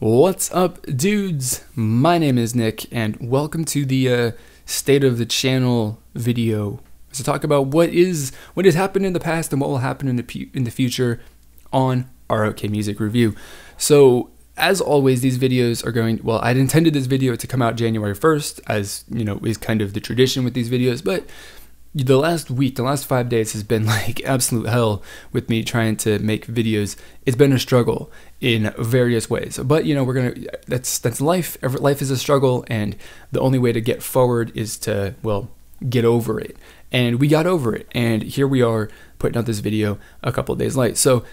What's up, dudes? My name is Nick, and welcome to the state of the channel video to talk about what has happened in the past and what will happen in the future on ROK Music Review. So, as always, these videos are going, well, I'd intended this video to come out January 1st, as, you know, is kind of the tradition with these videos, but the last 5 days has been like absolute hell with me trying to make videos. It's been a struggle in various ways, but you know, that's life. Life is a struggle, and the only way to get forward is to, well, get over it. And we got over it, and here we are putting out this video a couple of days late. So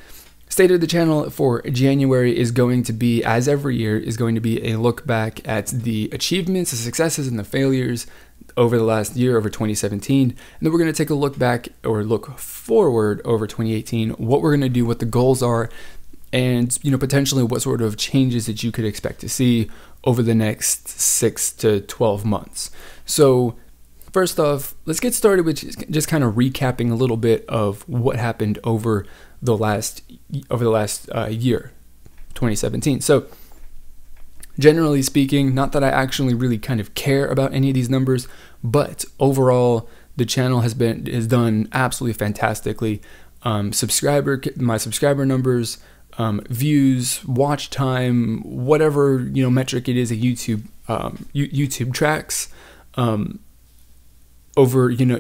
state of the channel for January is going to be, as every year, is going to be a look back at the achievements, the successes, and the failures over the last year, over 2017. And then we're going to take a look back, or look forward, over 2018, what we're going to do, what the goals are, and, you know, potentially what sort of changes that you could expect to see over the next 6 to 12 months. So first off, let's get started with just kind of recapping a little bit of what happened over the last year, 2017. So generally speaking, not that I actually really kind of care about any of these numbers, but overall the channel has done absolutely fantastically. My subscriber numbers, views, watch time, whatever, you know, metric it is that YouTube tracks,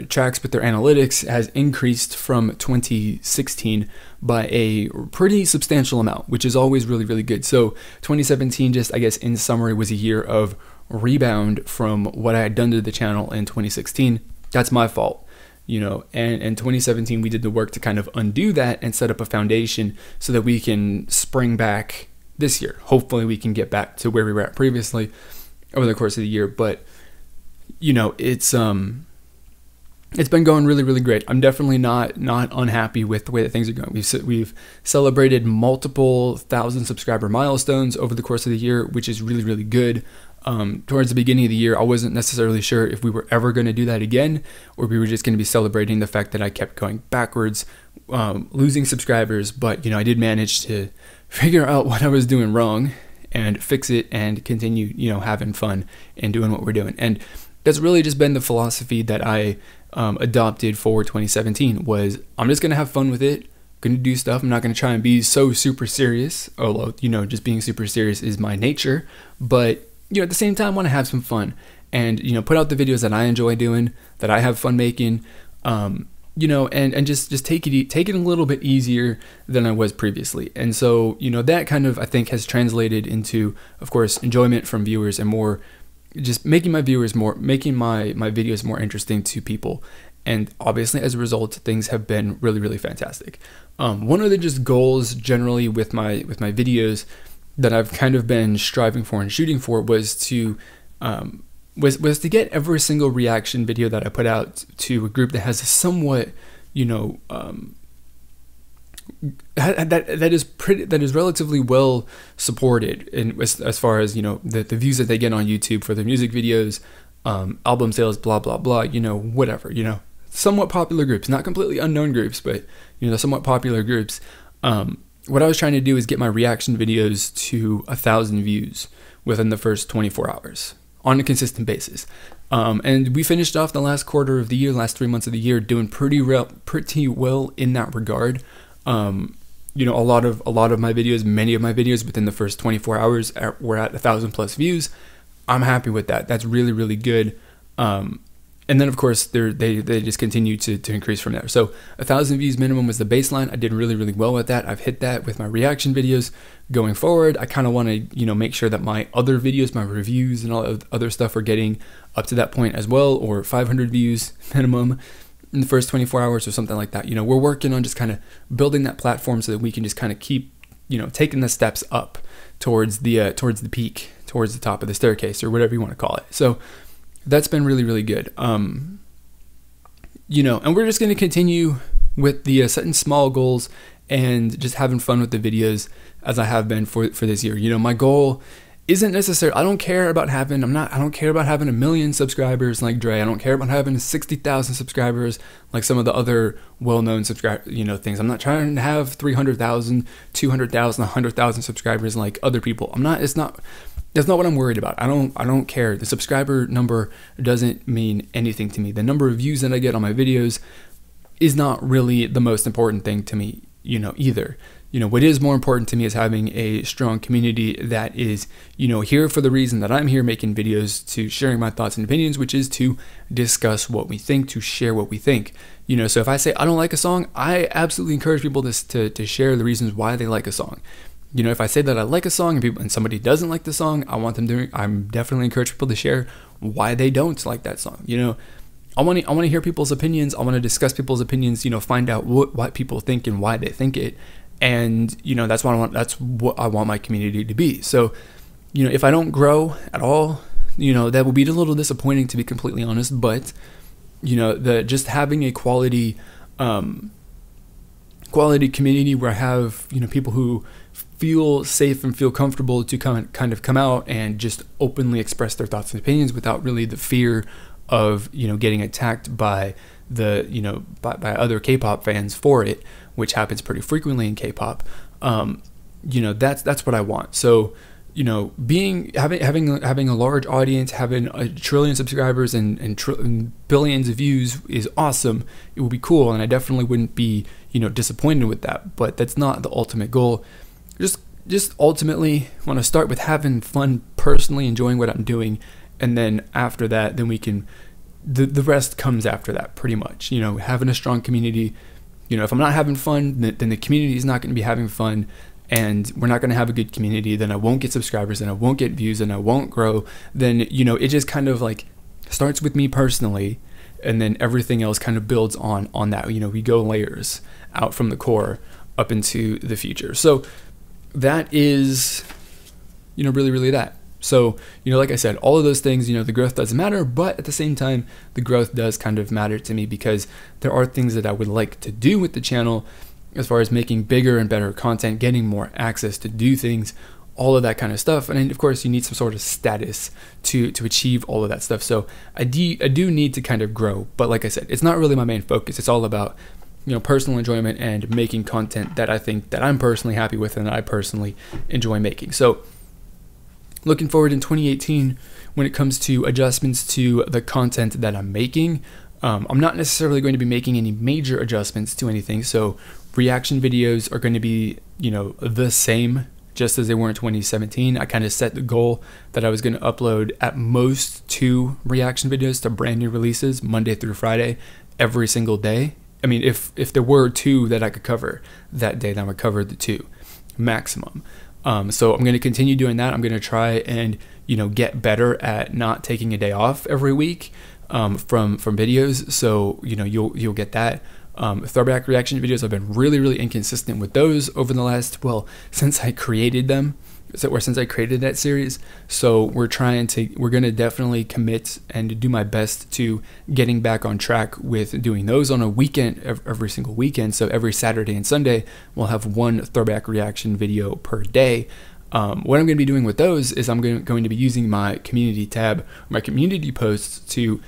tracks with their analytics, has increased from 2016 by a pretty substantial amount, which is always really, really good. So 2017, just, I guess, in summary, was a year of rebound from what I had done to the channel in 2016. That's my fault, you know, and in 2017, we did the work to kind of undo that and set up a foundation so that we can spring back this year. Hopefully we can get back to where we were at previously over the course of the year. But, you know, it's been going really, really great. I'm definitely not unhappy with the way that things are going. We've celebrated multiple 1,000 subscriber milestones over the course of the year, which is really, really good. Towards the beginning of the year, I wasn't necessarily sure if we were ever going to do that again, or we were just going to be celebrating the fact that I kept going backwards, losing subscribers. But, you know, I did manage to figure out what I was doing wrong and fix it and continue, you know, having fun and doing what we're doing. And that's really just been the philosophy that I adopted for 2017. Was I'm just gonna have fun with it, gonna do stuff. I'm not gonna try and be so super serious, although, you know, just being super serious is my nature. But, you know, at the same time, I want to have some fun and, you know, put out the videos that I enjoy doing, that I have fun making, you know, and just take it a little bit easier than I was previously. And so, you know, that kind of, I think, has translated into, of course, enjoyment from viewers and more, just making my videos more interesting to people. And obviously, as a result, things have been really, really fantastic. One of the just goals generally with my videos that I've kind of been striving for and shooting for was to get every single reaction video that I put out to a group that has a somewhat, you know, that is relatively well supported, and as far as, you know, the views that they get on YouTube for their music videos, album sales, blah blah blah, you know, whatever, you know, somewhat popular groups, not completely unknown groups, but, you know, somewhat popular groups. What I was trying to do is get my reaction videos to 1,000 views within the first 24 hours on a consistent basis. And we finished off the last quarter of the year, last 3 months of the year, doing pretty well in that regard. You know, a lot of my videos, many of my videos within the first 24 hours were at 1,000 plus views. I'm happy with that. That's really, really good. And then, of course, they just continue to increase from there. So 1,000 views minimum was the baseline. I did really, really well with that. I've hit that with my reaction videos. Going forward, I kind of want to, you know, make sure that my other videos, my reviews and all of other stuff are getting up to that point as well, or 500 views minimum in the first 24 hours or something like that. You know, we're working on just kind of building that platform so that we can just kind of keep, you know, taking the steps up towards the peak, towards the top of the staircase, or whatever you want to call it. So that's been really, really good. You know, and we're just going to continue with the setting small goals and just having fun with the videos as I have been for this year. You know, my goal isn't necessary. I don't care about having, I don't care about having 1 million subscribers like Dre. I don't care about having 60,000 subscribers like some of the other well-known things. I'm not trying to have 300,000, 200,000, 100,000 subscribers like other people. That's not what I'm worried about. I don't care. The subscriber number doesn't mean anything to me. The number of views that I get on my videos is not really the most important thing to me, either. What is more important to me is having a strong community that is, here for the reason that I'm here making videos, to sharing my thoughts and opinions, which is to discuss what we think, to share what we think. So if I say I don't like a song, I absolutely encourage people to share the reasons why they like a song. If I say that I like a song and somebody doesn't like the song, I'm definitely encourage people to share why they don't like that song. I want to hear people's opinions. I want to discuss people's opinions, find out what people think and why they think it. And, that's what I want my community to be. So, if I don't grow at all, that will be a little disappointing, to be completely honest. But, just having a quality community where I have, people who feel safe and feel comfortable to kind of come out and just openly express their thoughts and opinions without really the fear of, getting attacked by by other K-pop fans for it, which happens pretty frequently in K-pop. That's what I want. So, having a large audience, having 1 trillion subscribers and billions of views is awesome. It will be cool, and I definitely wouldn't be, disappointed with that. But that's not the ultimate goal. Just ultimately want to start with having fun, personally enjoying what I'm doing, and then after that, then we can. The rest comes after that, pretty much. Having a strong community. If I'm not having fun, then the community is not going to be having fun, and we're not going to have a good community. Then I won't get subscribers, and I won't get views, and I won't grow. Then, it just kind of like starts with me personally, and then everything else kind of builds on that. We go layers out from the core up into the future. So that is, really, really that. So, like I said, all of those things, the growth doesn't matter, but at the same time, the growth does kind of matter to me, because there are things that I would like to do with the channel as far as making bigger and better content, getting more access to do things, all of that kind of stuff. And then, of course, you need some sort of status to achieve all of that stuff. So I do need to kind of grow, but like I said, it's not really my main focus. It's all about, personal enjoyment and making content that I think that I'm personally happy with and that I personally enjoy making. So looking forward in 2018, when it comes to adjustments to the content that I'm making, I'm not necessarily going to be making any major adjustments to anything. So reaction videos are going to be, the same, just as they were in 2017. I kind of set the goal that I was going to upload at most 2 reaction videos to brand new releases, Monday through Friday, every single day. I mean, if there were 2 that I could cover that day, then I would cover the 2 maximum. So I'm going to continue doing that. I'm going to try and, get better at not taking a day off every week from videos. So, you'll get that. Throwback reaction videos, I've been really, really inconsistent with those over the last, since I created them. Since I created that series. So we're going to definitely commit and do my best to getting back on track with doing those on a weekend, every single weekend. So every Saturday and Sunday, we'll have 1 throwback reaction video per day. What I'm going to be doing with those is I'm going to be using my community tab, my community posts, to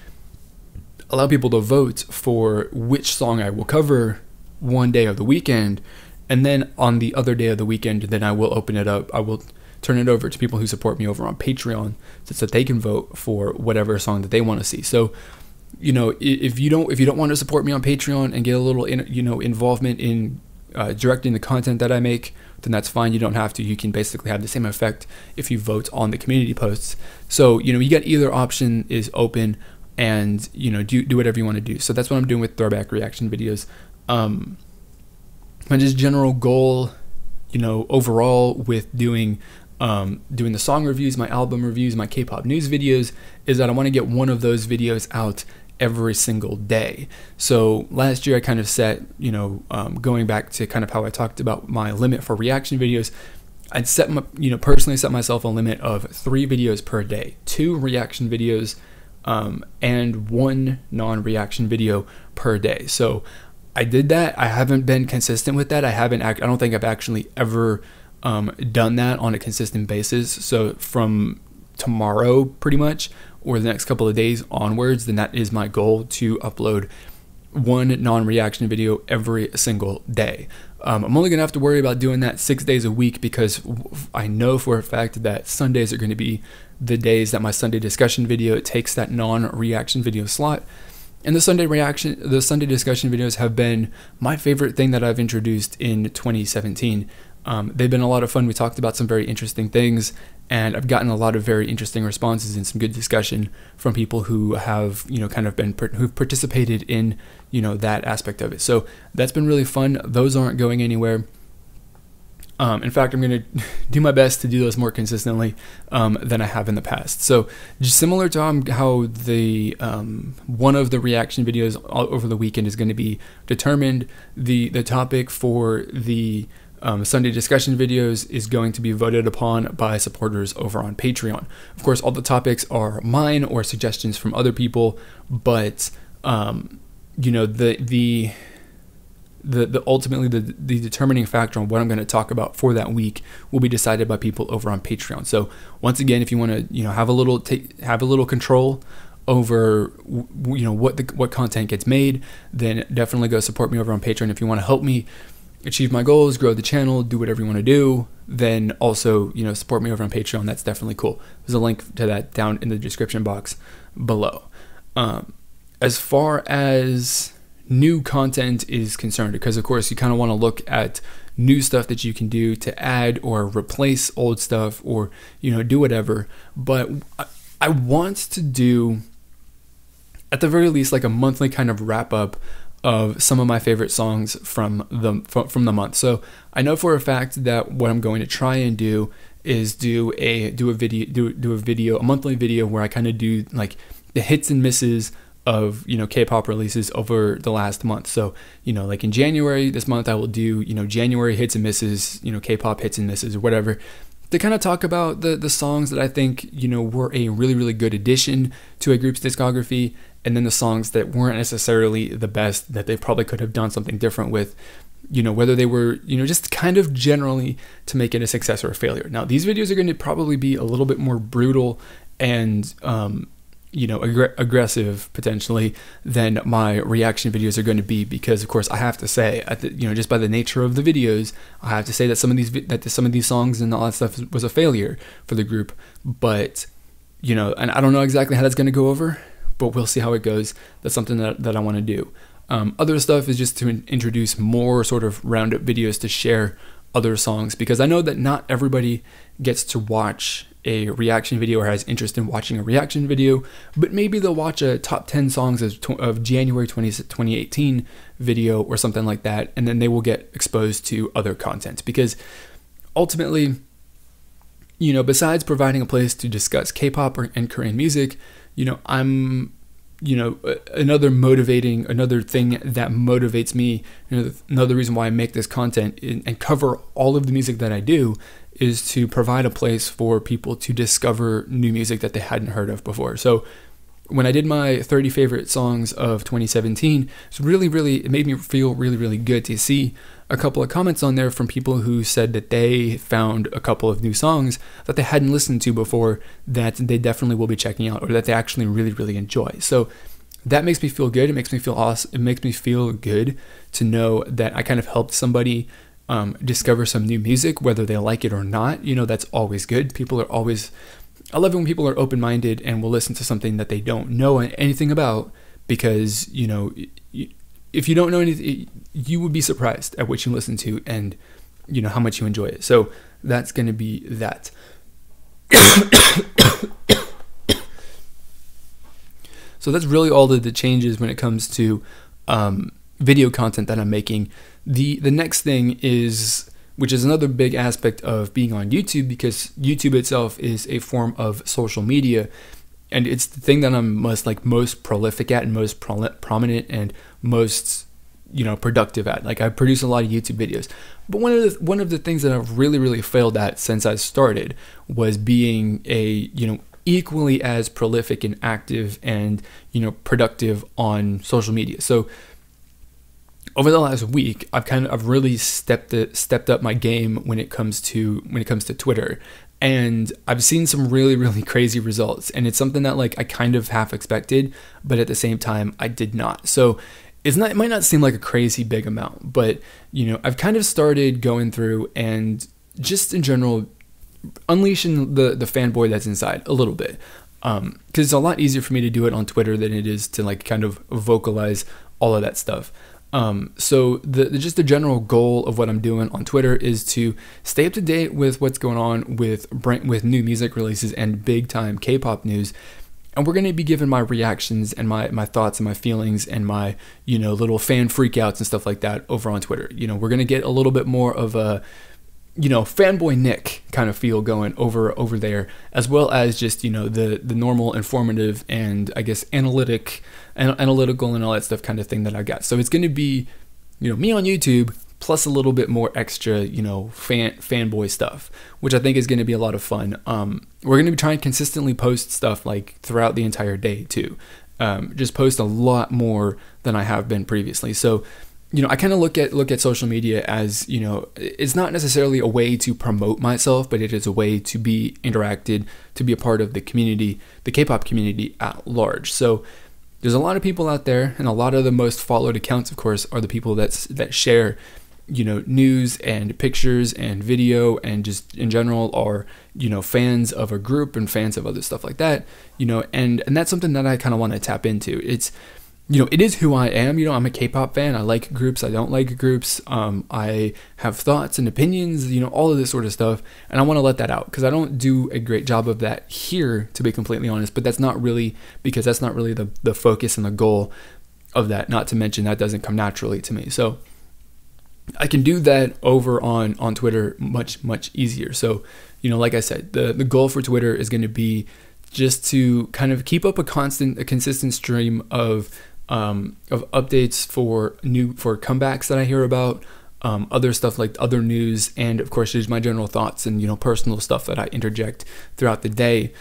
allow people to vote for which song I will cover one day of the weekend. And then on the other day of the weekend, then I will open it up. I will turn it over to people who support me over on Patreon, so that they can vote for whatever song that they want to see. So, if you don't want to support me on Patreon and get a little, involvement in directing the content that I make, then that's fine. You don't have to. You can basically have the same effect if you vote on the community posts. So, you got either option is open, and do whatever you want to do. So that's what I'm doing with throwback reaction videos. My just general goal, overall with doing the song reviews, my album reviews, my K-pop news videos, is that I want to get 1 of those videos out every single day. So last year I kind of set, going back to kind of how I talked about my limit for reaction videos, I'd set personally set myself a limit of 3 videos per day, 2 reaction videos, and 1 non-reaction video per day. So I did that. I haven't been consistent with that. I don't think I've actually ever done that on a consistent basis. So from tomorrow, pretty much, or the next couple of days onwards, then that is my goal, to upload one non-reaction video every single day. I'm only gonna have to worry about doing that 6 days a week, because I know for a fact that Sundays are going to be the days that my Sunday discussion video takes that non-reaction video slot. And the Sunday discussion videos have been my favorite thing that I've introduced in 2017. They've been a lot of fun. We talked about some very interesting things, and I've gotten a lot of very interesting responses and some good discussion from people who have, kind of who've participated in, that aspect of it. So that's been really fun. Those aren't going anywhere. In fact, I'm going to do my best to do those more consistently than I have in the past. So just similar to how the one of the reaction videos over the weekend is going to be determined, the topic for the Sunday discussion videos is going to be voted upon by supporters over on Patreon. Of course, all the topics are mine or suggestions from other people, but ultimately the determining factor on what I'm going to talk about for that week will be decided by people over on Patreon. So once again, if you want to have a little control over what content gets made, then definitely go support me over on Patreon. If you want to help me achieve my goals, grow the channel, do whatever you want to do, then also support me over on Patreon. That's definitely cool. There's a link to that down in the description box below. As far as new content is concerned, because of course you kind of want to look at new stuff that you can do to add or replace old stuff, or do whatever, but I want to do at the very least like a monthly kind of wrap up of some of my favorite songs from the month. So I know for a fact that what I'm going to try and do is do a monthly video where I kind of do like the hits and misses of K-pop releases over the last month. So like in January this month, I will do January hits and misses, K-pop hits and misses or whatever, to kind of talk about the songs that I think were a really good addition to a group's discography, and then the songs that weren't necessarily the best, that they probably could have done something different with, whether they were just kind of generally to make it a success or a failure. Now these videos are going to probably be a little bit more brutal and aggressive potentially than my reaction videos are going to be, because of course I have to say, just by the nature of the videos, I have to say that some of these songs and all that stuff was a failure for the group. But and I don't know exactly how that's going to go over, but we'll see how it goes. That's something that I want to do. Other stuff is just to introduce more sort of roundup videos to share other songs, because I know that not everybody gets to watch a reaction video or has interest in watching a reaction video, but maybe they'll watch a top 10 songs of January 2018 video or something like that, and then they will get exposed to other content. Because ultimately, besides providing a place to discuss K-pop and Korean music, I'm another thing that motivates me, another reason why I make this content and cover all of the music that I do, is to provide a place for people to discover new music that they hadn't heard of before. So when I did my 30 favorite songs of 2017, it made me feel really good to see a couple of comments on there from people who said that they found a couple of new songs that they hadn't listened to before that they definitely will be checking out, or that they actually really enjoy. So that makes me feel good. It makes me feel awesome. It makes me feel good to know that I kind of helped somebody discover some new music, whether they like it or not. That's always good. I love it when people are open-minded and will listen to something that they don't know anything about, because if you don't know anything, you would be surprised at what you listen to and how much you enjoy it. So that's going to be that. So that's really all the changes when it comes to video content that I'm making. The next thing is, which is another big aspect of being on YouTube, because YouTube itself is a form of social media, and it's the thing that I'm most prolific at and most prominent and most productive at. Like, I produce a lot of YouTube videos, but one of the things that I've really failed at since I started was being a equally as prolific and active and productive on social media. So over the last week, I've really stepped up my game when it comes to Twitter, and I've seen some really crazy results, and it's something that like I kind of half expected, but at the same time I did not. So it might not seem like a crazy big amount, but I've kind of started going through and just in general unleashing the fanboy that's inside a little bit, because it's a lot easier for me to do it on Twitter than it is to like kind of vocalize all of that stuff. So just the general goal of what I'm doing on Twitter is to stay up to date with what's going on with new music releases and big time K-pop news. And we're going to be giving my reactions and my thoughts and my feelings and my, little fan freakouts and stuff like that over on Twitter. We're going to get a little bit more of a, fanboy Nick kind of feel going over there, as well as just, the normal informative and I guess analytical and all that stuff kind of thing that I got. So it's going to be, me on YouTube plus a little bit more extra, fanboy stuff, which I think is going to be a lot of fun. We're going to be trying to consistently post stuff like throughout the entire day too. Just post a lot more than I have been previously. So, I kind of look at social media as, it's not necessarily a way to promote myself, but it is a way to be interacted, to be a part of the community, the K-pop community at large. So there's a lot of people out there, and a lot of the most followed accounts, of course, are the people that share, news and pictures and video, and just in general are, fans of a group and fans of other stuff like that, and that's something that I kind of want to tap into. It's, it is who I am. I'm a K-pop fan. I like groups. I don't like groups. I have thoughts and opinions, all of this sort of stuff. And I want to let that out because I don't do a great job of that here, to be completely honest. But that's not really the focus and the goal of that. Not to mention that doesn't come naturally to me. So I can do that over on Twitter much easier. So, like I said, the goal for Twitter is going to be just to kind of keep up a consistent stream of updates for comebacks that I hear about, other stuff like other news, and of course there's my general thoughts and personal stuff that I interject throughout the day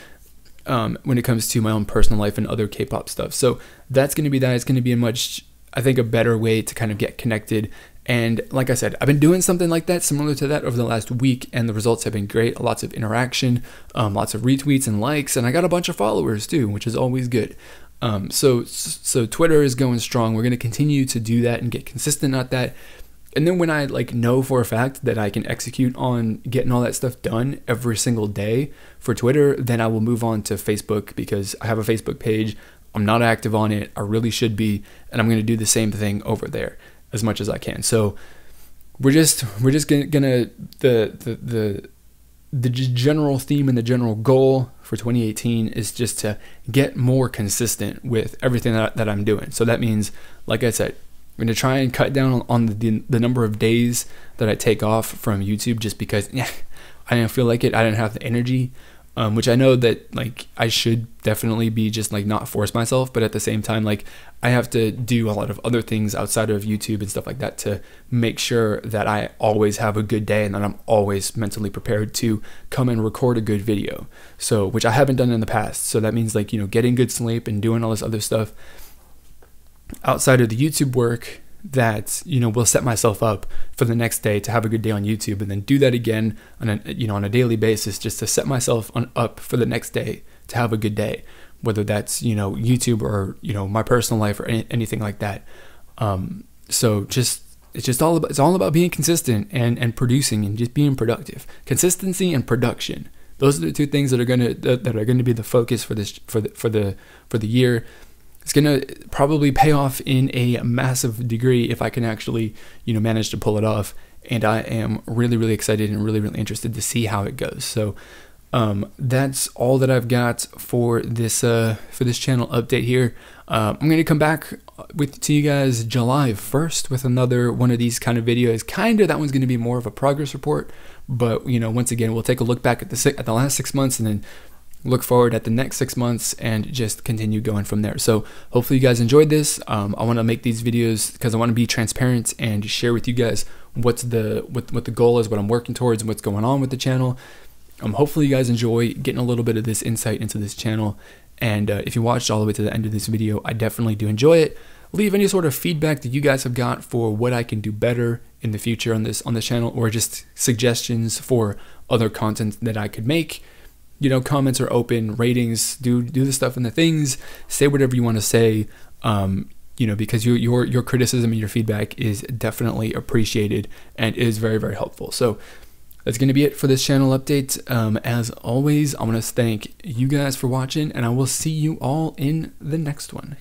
when it comes to my own personal life and other K-pop stuff. So that's going to be that. It's going to be a better way to kind of get connected. And like I said, I've been doing something like that, similar to that, over the last week, and the results have been great. Lots of interaction, lots of retweets and likes, and I got a bunch of followers too, which is always good. So Twitter is going strong. We're going to continue to do that and get consistent at that. And then when I know for a fact that I can execute on getting all that stuff done every single day for Twitter, then I will move on to Facebook, because I have a Facebook page. I'm not active on it. I really should be, and I'm going to do the same thing over there as much as I can. So we're just gonna the general theme and the general goal for 2018 is just to get more consistent with everything that I'm doing. So that means, like I said, I'm gonna try and cut down on the number of days that I take off from YouTube, just because I didn't feel like it. I didn't have the energy. Which I know that I should definitely be just not force myself, but at the same time, I have to do a lot of other things outside of YouTube and stuff like that to make sure that I always have a good day and that I'm always mentally prepared to come and record a good video. So, which I haven't done in the past. So that means getting good sleep and doing all this other stuff outside of the YouTube work that will set myself up for the next day to have a good day on YouTube, and then do that again on a daily basis, just to set myself up for the next day to have a good day, whether that's YouTube or my personal life or anything like that. So it's all about being consistent and producing and just being productive. Consistency and production, those are the two things that are gonna be the focus for the year. It's going to probably pay off in a massive degree if I can actually, manage to pull it off. And I am really excited and really interested to see how it goes. So that's all that I've got for this channel update here. I'm going to come back to you guys July 1st with another one of these kind of videos. That one's going to be more of a progress report. But, once again, we'll take a look back at the last 6 months, and then look forward at the next 6 months and just continue going from there. So hopefully you guys enjoyed this. I want to make these videos because I want to be transparent and share with you guys what the goal is, what I'm working towards, and what's going on with the channel. Hopefully you guys enjoy getting a little bit of this insight into this channel. And if you watched all the way to the end of this video, I definitely do enjoy it. leave any sort of feedback that you guys have got for what I can do better in the future on this channel, or just suggestions for other content that I could make. You know, comments are open, ratings, do the stuff in the things, say whatever you want to say, you know, because your criticism and your feedback is definitely appreciated and is very, very helpful. So that's going to be it for this channel update. As always, I want to thank you guys for watching, and I will see you all in the next one.